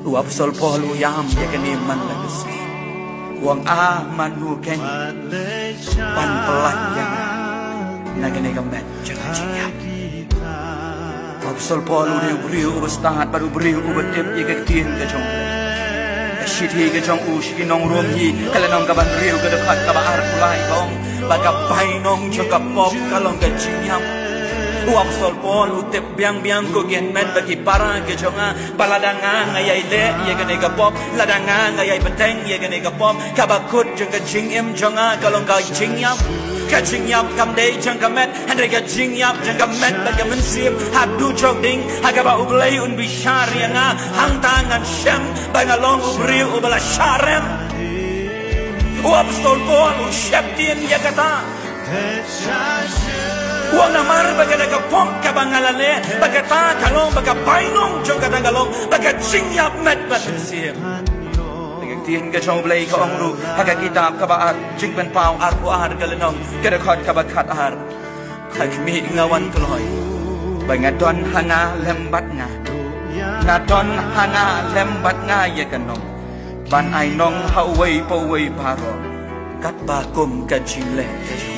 Apostol Paul uyam ya kini man lagasi uang manu ken pan pelan yang nagane gamet jangan cinya Apostol Paul uriu ubastat baru uriu ubatip ya ketien ke jong Shiti ke jong ushi nong rum hi kala nong kaban riu ke dekat kabar kulai kong baga pai nong jong pop kalong ke cinya Apostol Paul utip biang-biang ko gen men bagi para ke jonga paladanga ngayai le ye gane ga pop ladanga ngayai beteng ye gane ga pop kabakut jong ka jingim jonga kalong ka jingyam ka jingyam kam dei jong ka met hande ka jingyam jong ka met bagi mensim hadu jong ding agaba ublei un bishar yanga hang tangan shem bangalong ubri ubala sharem Apostol Paul usyaptien ya kata Uang namar baga nagapom kabangalale baga ta kalong baga painong jong katagalong baga jingyap met batisir baga tien ka jong blay ka ongru haga kitab kabaat jingben pao arpo ahar galenong kadakot kabakat ahar hagmi ngawan keloy baga don hanga lembat nga na don hanga lembat nga ye kanong ban ai nong hawai pawai paro kat bakum ka jingle ka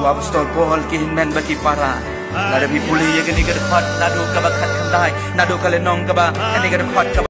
Apostol Paul kihinmen bagi para nada bipuli ya gani ke dekat nado kabakat kandai nado kalenong kaba ini ke dekat